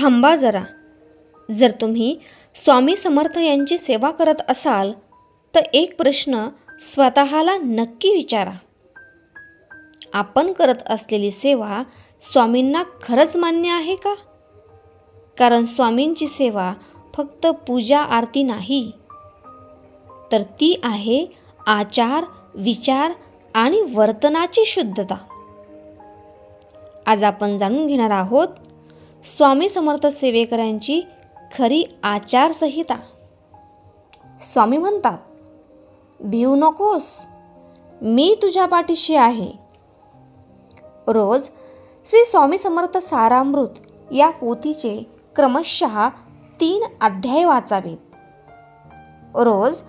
थांबा जरा. जर तुम्ही स्वामी समर्थ यांची सेवा करत असाल तर एक प्रश्न स्वतःला नक्की विचारा. आपण करत असलेली सेवा स्वामींना खरंच मान्य आहे का? कारण स्वामींची सेवा फक्त पूजा आरती नाही, तर ती आहे आचार, विचार आणि वर्तनाची शुद्धता. आज आपण जाणून घेणार आहोत स्वामी समर्थ सेवेकरांची खरी आचारसंहिता. स्वामी म्हणतात, भिवू नकोस, मी तुझ्या पाठीशी आहे. रोज श्री स्वामी समर्थ सारामृत या पोथीचे क्रमशः 3 अध्याय वाचावेत. रोज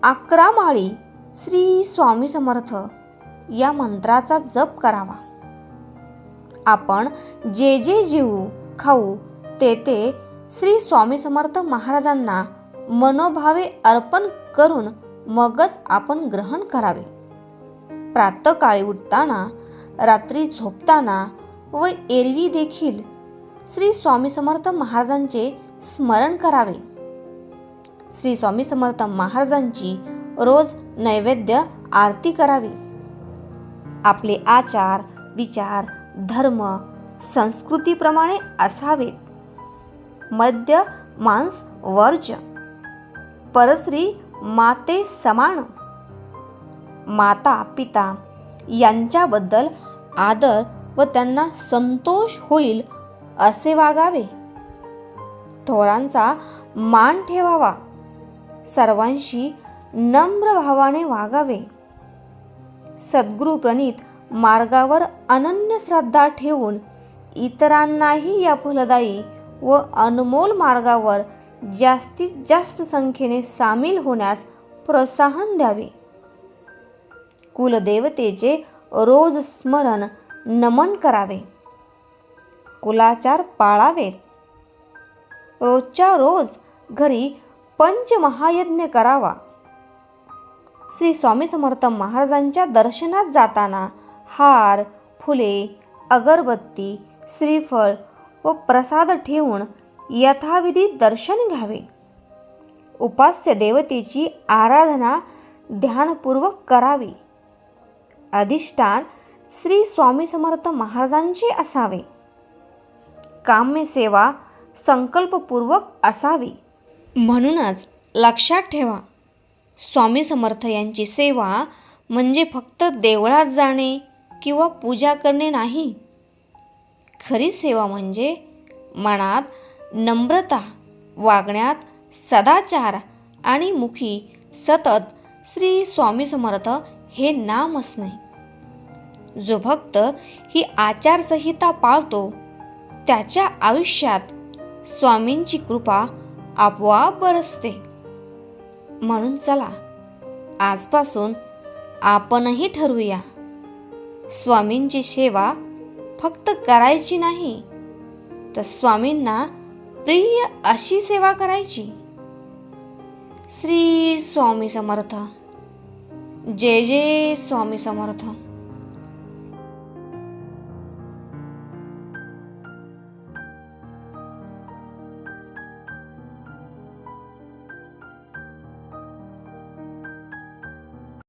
11 माळी श्री स्वामी समर्थ या मंत्राचा जप करावा. आपण जे जे जेवू खाऊ ते श्री स्वामी समर्थ महाराजांना मनोभावे अर्पण करून मगच आपण ग्रहण करावे. प्रातःकाळी उठताना, रात्री झोपताना व एरवी देखील श्री स्वामी समर्थ महाराजांचे स्मरण करावे. श्री स्वामी समर्थ महाराजांची रोज नैवेद्य आरती करावी. आपले आचार, विचार, धर्म, संस्कृतीप्रमाणे असावेत. मद्य, मांस वर्ज्य. परस्त्री माते समान. माता पिता यांच्याबद्दल आदर व त्यांना संतोष होईल असे वागावे. थोरांचा मान ठेवावा. सर्वांशी नम्र भावाने वागावे. सद्गुरू प्रणीत मार्गावर अनन्य श्रद्धा ठेवून इतरांनाही या फलदायी व अनमोल मार्गावर जास्तीत जास्त संख्येने सामील होण्यास प्रोत्साहन द्यावे. कुलदेवतेचे रोज स्मरण नमन करावे. कुलाचार पाळावेत. रोजच्या रोज घरी पंचमहायज्ञ करावा. श्री स्वामी समर्थ महाराजांच्या दर्शनात जाताना हार, फुले, अगरबत्ती, श्रीफळ व प्रसाद ठेवून यथाविधी दर्शन घ्यावे. उपास्य देवतेची आराधना ध्यानपूर्वक करावी. अधिष्ठान श्री स्वामी समर्थ महाराजांचे असावे. काम्य सेवा संकल्पपूर्वक असावी. म्हणूनच लक्षात ठेवा, स्वामी समर्थ यांची सेवा म्हणजे फक्त देवळात जाणे किंवा पूजा करणे नाही. खरी सेवा म्हणजे मनात नम्रता, वागण्यात सदाचार आणि मुखी सतत श्री स्वामी समर्थ हे नाम असणे. जो भक्त ही आचारसंहिता पाळतो त्याच्या आयुष्यात स्वामींची कृपा आपोआप बरसते. म्हणून चला, आजपासून आपणही ठरवूया, स्वामींची सेवा फक्त करायची नाही, तर स्वामींना प्रिय अशी सेवा करायची. श्री स्वामी समर्थ. जय जय स्वामी समर्थ.